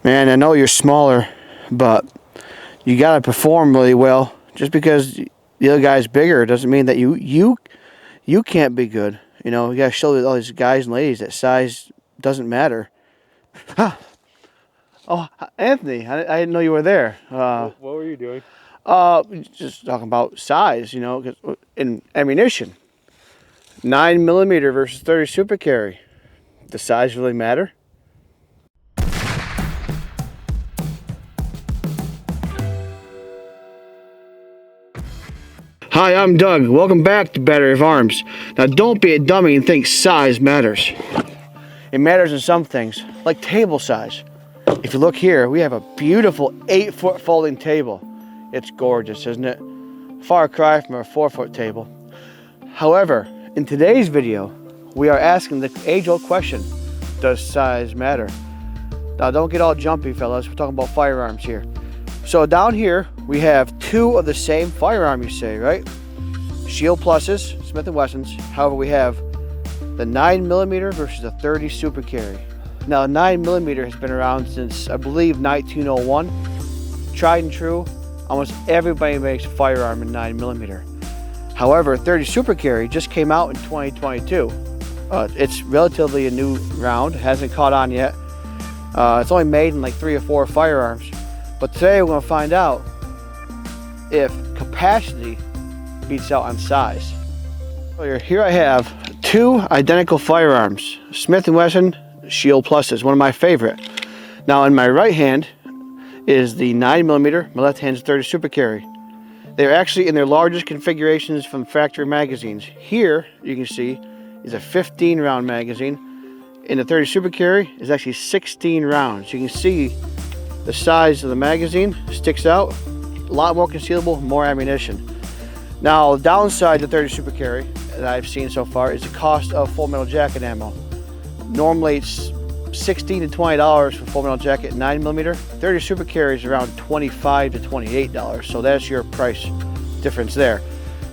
Man, I know you're smaller, but you gotta perform really well. Just because the other guy's bigger doesn't mean that you can't be good. You know, you gotta show all these guys and ladies that size doesn't matter. Huh. Oh, Anthony, I didn't know you were there. What were you doing? Just talking about size, you know, in ammunition. 9mm versus 30 super carry. Does size really matter? Hi, I'm Doug. Welcome back to Battery of Arms. Now, don't be a dummy and think size matters. It matters in some things, like table size. If you look here, we have a beautiful 8-foot folding table. It's gorgeous, isn't it? Far cry from our 4-foot table. However, in today's video, we are asking the age-old question, does size matter? Now, don't get all jumpy, fellas. We're talking about firearms here. So down here, we have two of the same firearm, you say, right? Shield Pluses, Smith & Wessons. However, we have the 9mm versus the 30 super carry. Now, 9mm has been around since, I believe, 1901. Tried and true. Almost everybody makes a firearm in 9mm. However, 30 super carry just came out in 2022. It's relatively a new round. Hasn't caught on yet. It's only made in like 3 or 4 firearms. But today we're going to find out if capacity beats out on size. So here I have two identical firearms, Smith & Wesson Shield Pluses, one of my favorite. Now in my right hand is the 9mm, my left hand is 30 super carry. They're actually in their largest configurations from factory magazines. Here you can see is a 15 round magazine. In the 30 super carry is actually 16 rounds. You can see the size of the magazine sticks out, a lot more concealable, more ammunition. Now, the downside to 30 super carry that I've seen so far is the cost of full metal jacket ammo. Normally it's $16 to $20 for full metal jacket 9mm. 30 super carry is around $25 to $28, so that's your price difference there.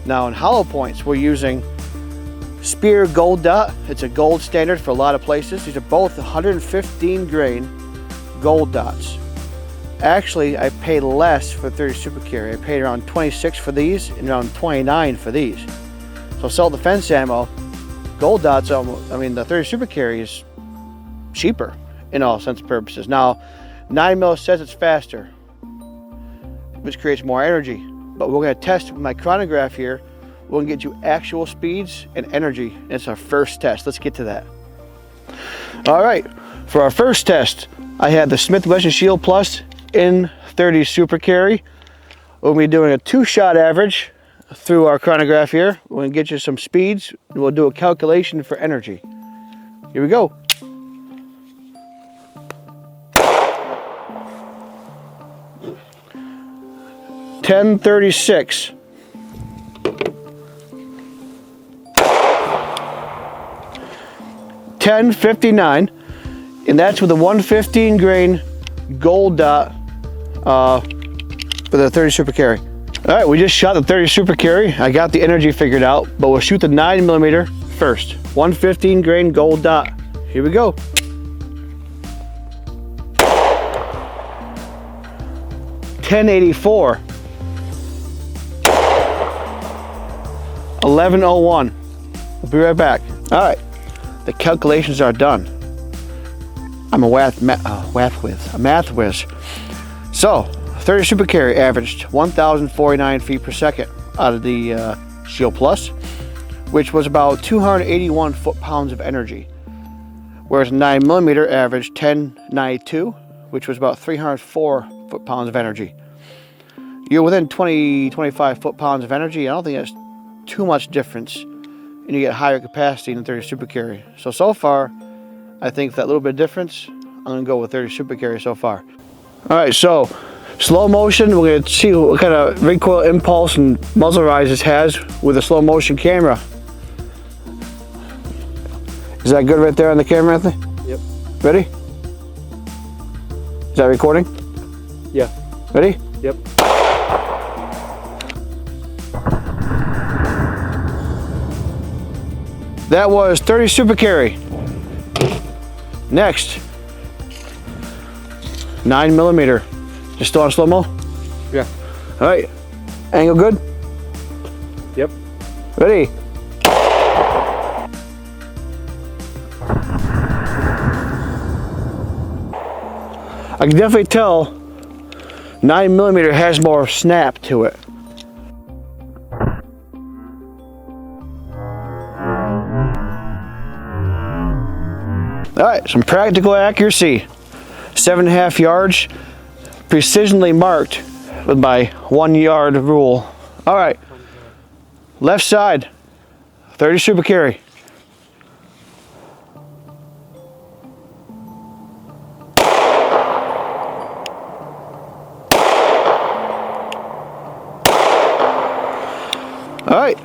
Now in hollow points, we're using Spear Gold Dot. It's a gold standard for a lot of places. These are both 115 grain gold dots. Actually, I paid less for 30 super carry. I paid around 26 for these and around 29 for these. So self-defense ammo, gold dots, I mean the 30 super carry is cheaper in all sense and purposes. Now, 9mm says it's faster, which creates more energy. But we're going to test with my chronograph here. We're going to get you actual speeds and energy. And it's our first test. Let's get to that. All right, for our first test, I had the Smith & Wesson Shield Plus in 30 super carry. We'll be doing a 2-shot average through our chronograph here. We're going to get you some speeds and we'll do a calculation for energy. Here we go. $10.36. $10.59, and that's with a 115 grain gold dot for the 30 super carry. All right, we just shot the 30 super carry. I got the energy figured out, but we'll shoot the 9mm first. 115 grain gold dot. Here we go. $10.84. 11:01. We'll be right back. All right, the calculations are done. I'm a math whiz. So, 30 super carry averaged 1,049 feet per second out of the Shield Plus, which was about 281 foot-pounds of energy. Whereas 9mm averaged 1092, which was about 304 foot-pounds of energy. You're within 25 foot-pounds of energy. I don't think that's too much difference, and you get higher capacity in the 30 super carry. So far, I think for that little bit of difference, I'm gonna go with 30 super carry so far. All right, so slow motion, we're gonna see what kind of recoil impulse and muzzle rise this has with a slow motion camera. Is that good right there on the camera, Anthony? Yep. Ready? Is that recording? Yeah. Ready? Yep. That was 30 super carry. Next, 9mm. Just still on slow-mo? Yeah. All right, angle good? Yep. Ready? I can definitely tell 9mm has more snap to it. All right, some practical accuracy. 7.5 yards, precisionally marked with my 1 yard rule. All right, left side, 30 super carry. All right,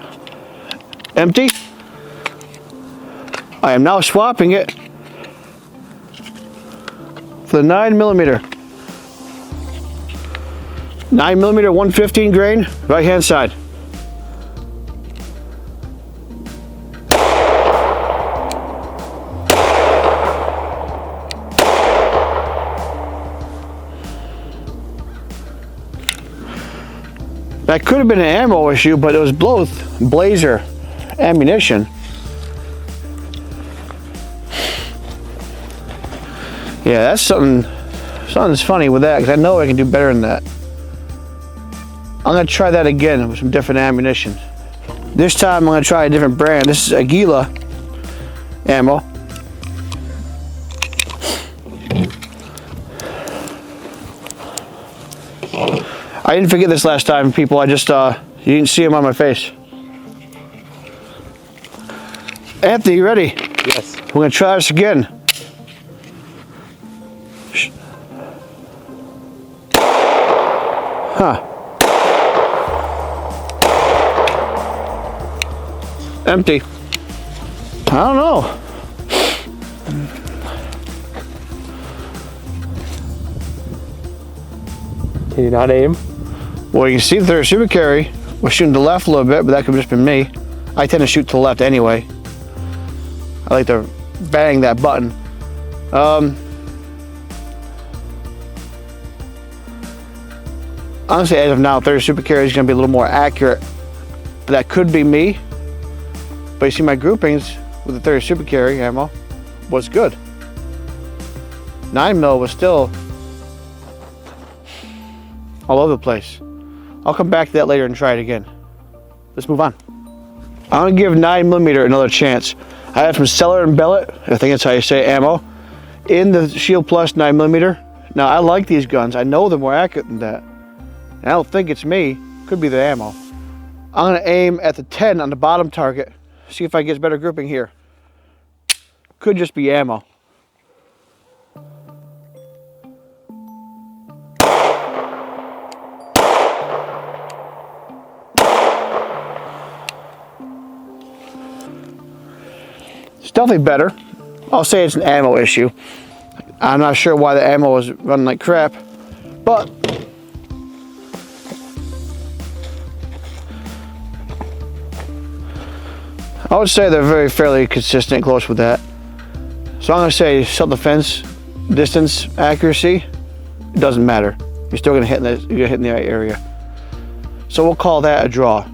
empty. I am now swapping it for the 9mm. 9mm 115 grain, right hand side. That could have been an ammo issue, but it was both Blazer ammunition. Yeah, that's something's funny with that, because I know I can do better than that. I'm gonna try that again with some different ammunition. This time I'm gonna try a different brand. This is Aguila ammo. I didn't forget this last time, people. I just, you didn't see them on my face. Anthony, you ready? Yes. We're gonna try this again. Huh. Empty. I don't know. Can you not aim? Well, you can see the third super carry. We're shooting to the left a little bit, but that could have just been me. I tend to shoot to the left anyway. I like to bang that button. Honestly, as of now, third super carry is going to be a little more accurate. That could be me. But you see my groupings with the third super carry ammo was good. 9mm was still all over the place. I'll come back to that later and try it again. Let's move on. I'm gonna give 9mm another chance. I have from Cellar and Bellet, I think that's how you say ammo, in the Shield Plus 9mm. Now I like these guns. I know they're more accurate than that. And I don't think it's me. Could be the ammo. I'm gonna aim at the 10 on the bottom target. See if I get better grouping here. Could just be ammo. It's definitely better. I'll say it's an ammo issue. I'm not sure why the ammo was running like crap, but I would say they're fairly consistent, close with that. So I'm gonna say self-defense, distance, accuracy, it doesn't matter. You're still gonna hit in the right area. So we'll call that a draw.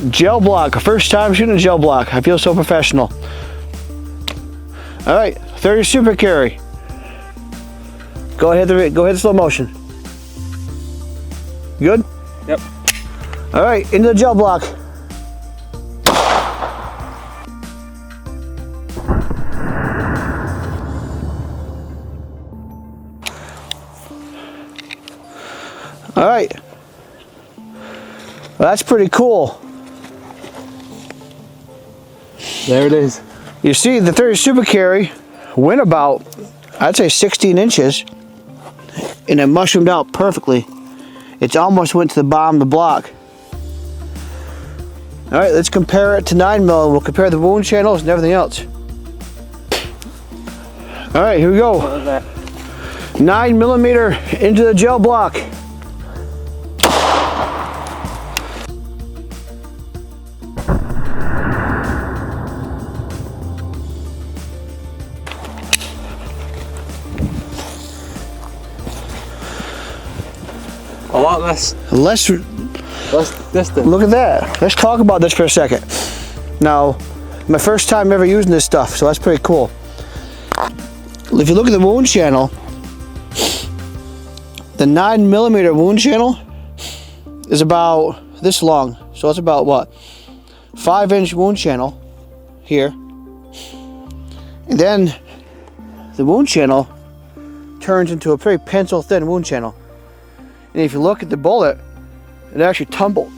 Gel block, first time shooting a gel block. I feel so professional. All right, 30 super carry. Go ahead the slow motion. Good? Yep. All right, into the gel block. All right. Well, that's pretty cool. There it is. You see, the 30 super carry went about, I'd say 16 inches, and it mushroomed out perfectly. It almost went to the bottom of the block. All right, let's compare it to 9mm. We'll compare the wound channels and everything else. All right, here we go. What was that? 9mm into the gel block. lot less distant. Look at that. Let's talk about this for a second. Now, my first time ever using this stuff, so that's pretty cool. If you look at the wound channel, the 9mm wound channel is about this long. So it's about what? 5-inch wound channel here. And then the wound channel turns into a pretty pencil thin wound channel. And if you look at the bullet, it actually tumbled.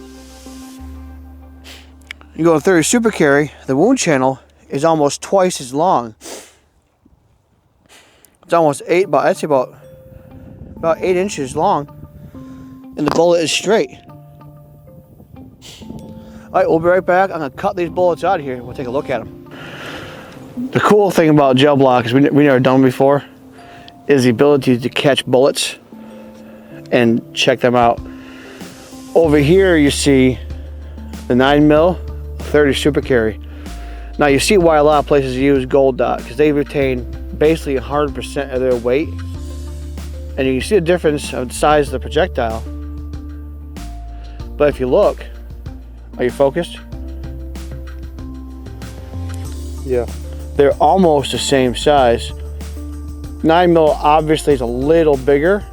You go to 30 Super Carry, the wound channel is almost twice as long. It's almost I'd say about 8 inches long, and the bullet is straight. All right, we'll be right back. I'm gonna cut these bullets out of here. We'll take a look at them. The cool thing about gel block is we never done before is the ability to catch bullets and check them out. Over here you see the 9mm 30 Super Carry. Now you see why a lot of places use gold dot, because they retain basically 100% of their weight, and you can see the difference of the size of the projectile. But if you look, are you focused? Yeah. They're almost the same size. 9mm obviously is a little bigger,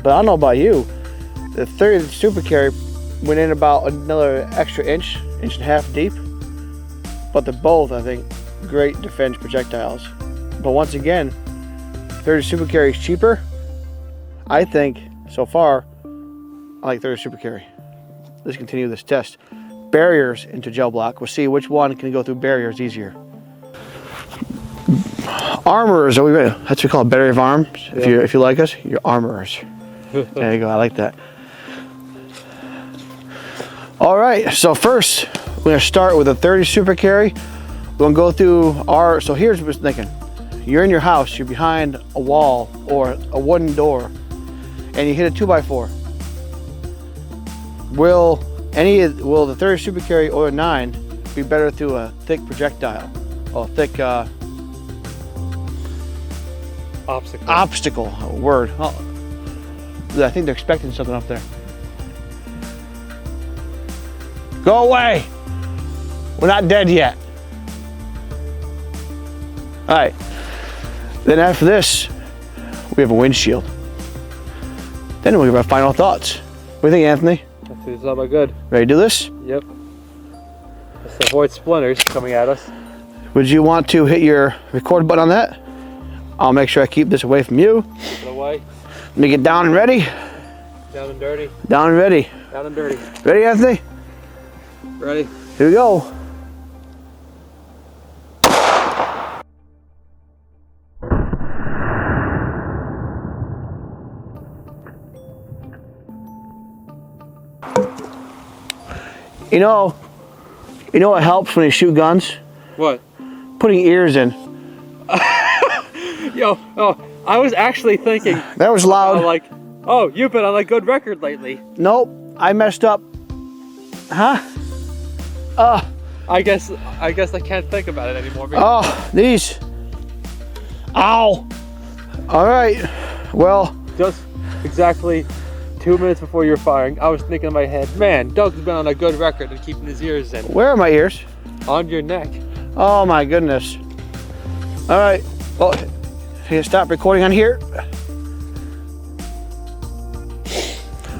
but I don't know about you. The 30 Super Carry went in about another extra inch and a half deep. But they're both, I think, great defense projectiles. But once again, 30 Super Carry is cheaper. I think, so far, I like 30 Super Carry. Let's continue this test. Barriers into gel block. We'll see which one can go through barriers easier. Armorers, are we ready? That's what we call it, battery of arms. Yeah. If you like us, you're armorers. There you go, I like that. All right, so first, we're gonna start with a 30 Super Carry. We're gonna go through so here's what I was thinking. You're in your house, you're behind a wall or a wooden door, and you hit a 2x4. Will the 30 Super Carry or a 9 be better through a thick projectile? Or thick obstacle word. Oh, I think they're expecting something up there. Go away! We're not dead yet. All right. Then after this, we have a windshield. Then we'll give our final thoughts. What do you think, Anthony? That feels all about good. Ready to do this? Yep. Let's avoid splinters coming at us. Would you want to hit your record button on that? I'll make sure I keep this away from you. Get away. Let me get down and ready. Down and dirty. Down and ready. Down and dirty. Ready, Anthony? Ready. Here we go. You know what helps when you shoot guns? What? Putting ears in. I was actually thinking. That was loud. Like, oh, you've been on a good record lately. Nope, I messed up. Huh? I guess I can't think about it anymore. Oh, these. Ow. All right. Well. Just exactly 2 minutes before you're firing, I was thinking in my head, man, Doug's been on a good record of keeping his ears in. Where are my ears? On your neck. Oh my goodness. All right. Well, here, stop recording on here.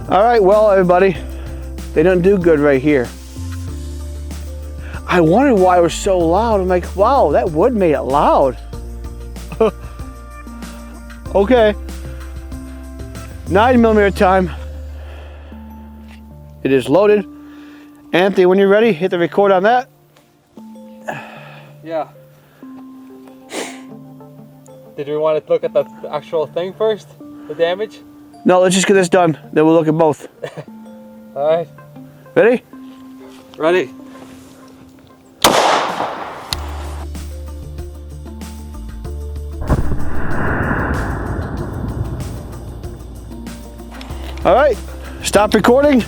All right. Well, everybody, they don't do good right here. I wondered why it was so loud. I'm like, wow, that wood made it loud. Okay. 9mm time. It is loaded. Anthony, when you're ready, hit the record on that. Yeah. Did we want to look at the actual thing first? The damage? No, let's just get this done. Then we'll look at both. Alright. Ready? Ready. All right, stop recording.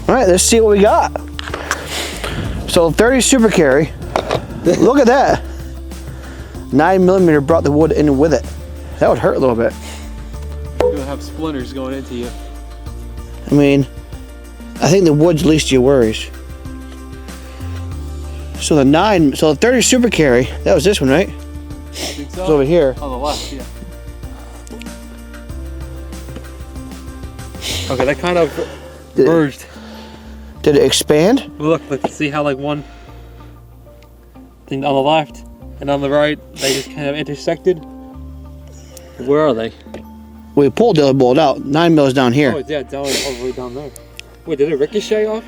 All right, let's see what we got. So 30 Super Carry, look at that. 9mm brought the wood in with it. That would hurt a little bit. have splinters going into you. I mean, I think the wood's least of your worries. So the 30 super carry, that was this one, right? I think so. It's over here. On the left, yeah. Okay, that kind of merged. Did it expand? Look, see how like one thing on the left and on the right, they just kind of intersected? Where are they? We pulled the other bolt out. 9 mils down here. Oh, yeah, all the way down there. Wait, did it ricochet off?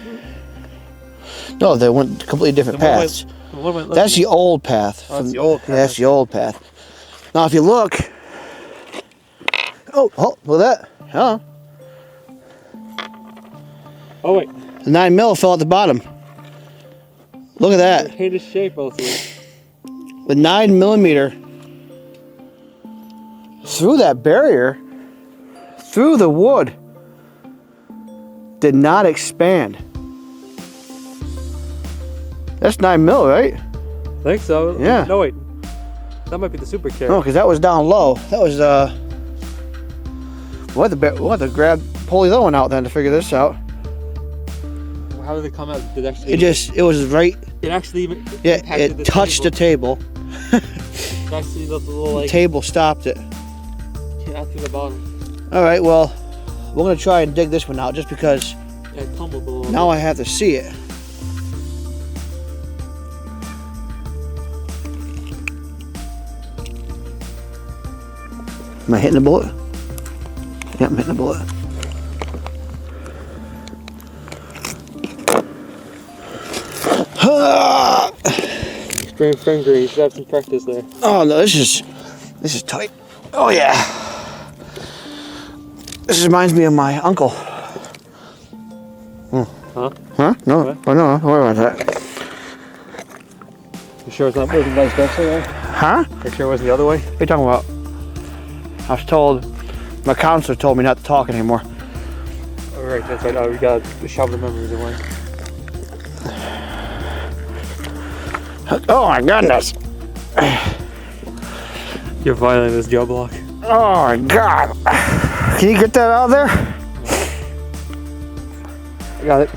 No, they went completely different paths. That's the old path. Oh, that's the old path. Yeah, that's the old path. Now, if you look, oh, look at that. Huh? Oh wait. The 9 mil fell at the bottom. Look at that. Hate his shape, both of you. The 9 millimeter through that barrier, through the wood, did not expand. That's 9 mil, right? I think so. Yeah. No wait. That might be the super carry. No, because that was down low. That was we'll have to pull the other one out then to figure this out. How did it come out? Did it actually? It was right. It actually even. Yeah, it touched the table. Actually, the little like. The table stopped it. Came out through the bottom. All right, well, we're gonna try and dig this one out just because. Yeah, it tumbled a little. Now I have to see it. Am I hitting the bullet? Yeah, I'm hitting the bullet. Frame grease. You should have some practice there. Oh no, this is tight. Oh yeah. This reminds me of my uncle. Huh? Huh? No. What? Oh no, don't worry about that. You sure it's not moving vice versa there? Huh? You sure it wasn't the other way? What are you talking about? I was told, my counselor told me not to talk anymore. Oh, right, that's right. Oh, we got to shove the memories away. Oh my goodness. You're violating this Joe block. Oh my god. Can you get that out of there? I got it.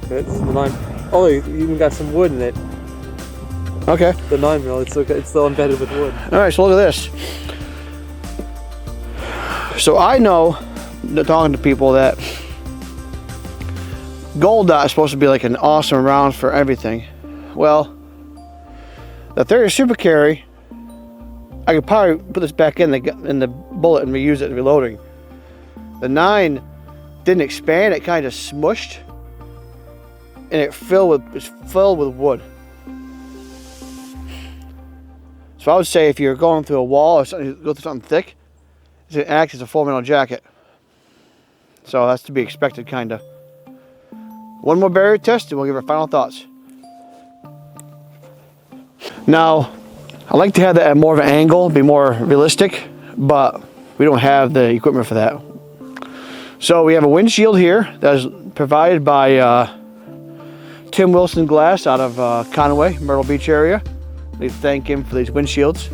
This is the 9. Oh, you even got some wood in it. Okay. The 9 mil, it's still embedded with wood. Alright, so look at this. So I know, talking to people, that gold dot is supposed to be like an awesome round for everything. Well, the 30 super carry, I could probably put this back in the bullet and reuse it in reloading. The 9 didn't expand; it kind of smushed, and it was filled with wood. So I would say if you're going through a wall or something, you go through something thick, it's going to act as a full metal jacket. So that's to be expected, kind of. One more barrier test, and we'll give our final thoughts. Now, I like to have that at more of an angle, be more realistic, but we don't have the equipment for that. So we have a windshield here that is provided by Tim Wilson Glass out of Conway, Myrtle Beach area. We thank him for these windshields.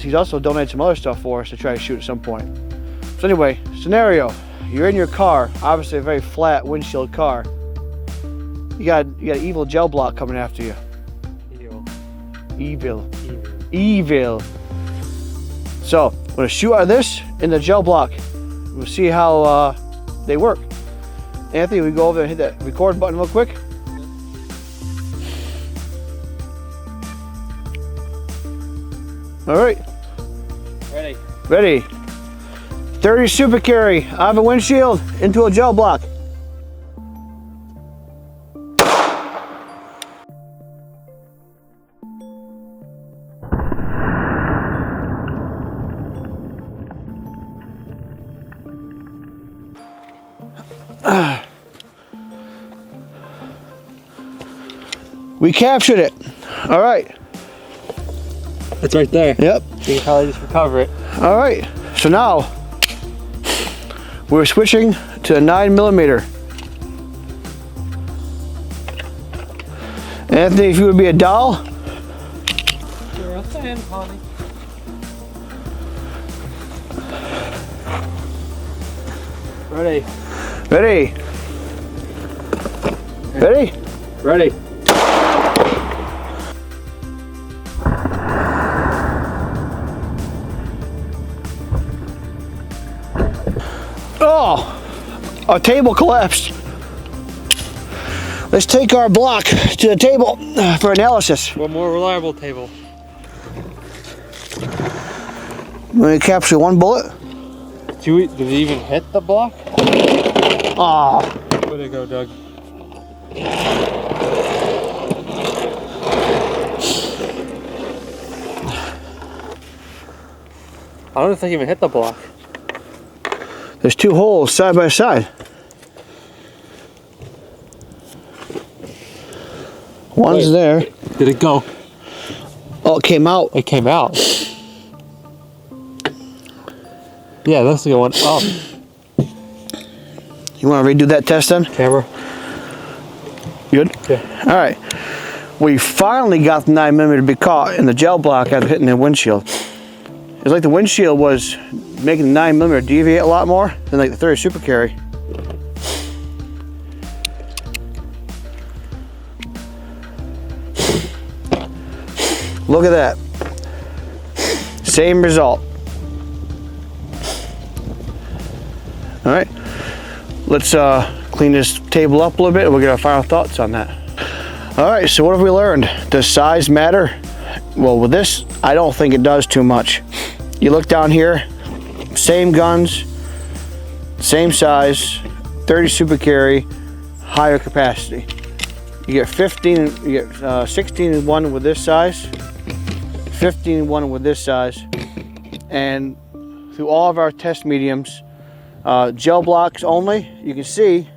He's also donated some other stuff for us to try to shoot at some point. So anyway, scenario: you're in your car, obviously a very flat windshield car. You got an evil gel block coming after you. Evil. So I'm gonna shoot out of this in the gel block. We'll see how they work. Anthony, we go over and hit that record button real quick. All right. Ready. 30 super carry out of a windshield into a gel block. We captured it. All right. It's right there. Yep. You can probably just recover it. All right. So now we're switching to a 9 millimeter. Anthony, if you would be a doll. You're a fan, honey. Ready. Ready. Ready? Ready. Oh, our table collapsed. Let's take our block to the table for analysis. One more reliable table. We capture one bullet. Did it even hit the block? Ah. Way to go, Doug. I don't think it even hit the block. There's two holes side by side. One's there. Did it go? Oh, it came out. It came out. Yeah, that's the one up. You want to redo that test then? Camera. Good? Yeah. All right. We finally got the 9mm to be caught in the gel block after hitting the windshield. It's like the windshield was making the 9mm deviate a lot more than like the 30 Super Carry. Look at that. Same result. All right. Let's clean this table up a little bit and we'll get our final thoughts on that. All right, so what have we learned? Does size matter? Well, with this, I don't think it does too much. You look down here, same guns, same size, 30 Super Carry, higher capacity. You get 16 in one with this size, 15 in one with this size, and through all of our test mediums, gel blocks only, you can see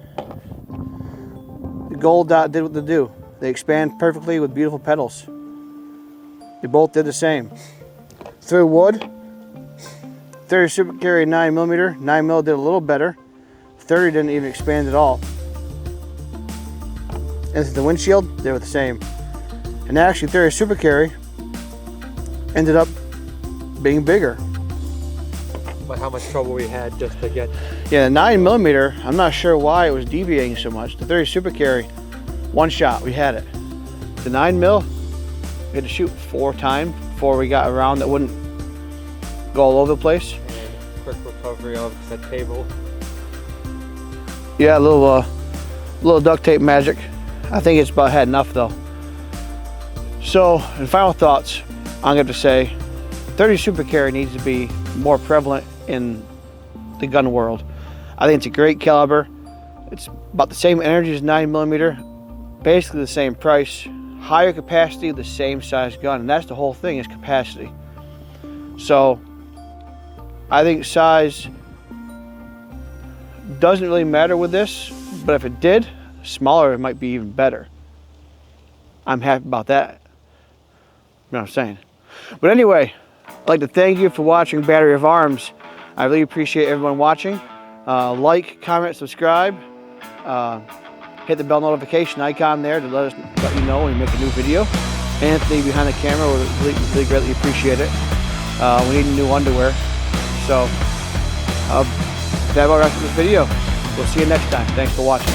the gold dot did what they do. They expand perfectly with beautiful petals. They both did the same. Through wood, 30 Super Carry 9mm, 9mm did a little better. 30 didn't even expand at all. And through the windshield, they were the same. And actually 30 Super Carry ended up being bigger. But how much trouble we had just to get. Yeah, the 9mm, I'm not sure why it was deviating so much. The 30 Super Carry, one shot, we had it. The 9mm, we had to shoot 4 times before we got around that wouldn't go all over the place. And quick recovery of the table. Yeah, a little duct tape magic. I think it's about had enough though. So, in final thoughts, I'm going to say 30 Super Carry needs to be more prevalent in the gun world. I think it's a great caliber. It's about the same energy as 9mm, basically the same price, higher capacity, the same size gun, and that's the whole thing is capacity. So I think size doesn't really matter with this, but if it did, smaller it might be even better. I'm happy about that. You know what I'm saying? But anyway, I'd like to thank you for watching Battery of Arms. I really appreciate everyone watching. Like, comment, subscribe. Hit the bell notification icon there to let you know when we make a new video. Anthony behind the camera would really greatly appreciate it. We need new underwear. So that about wraps up this video. We'll see you next time. Thanks for watching.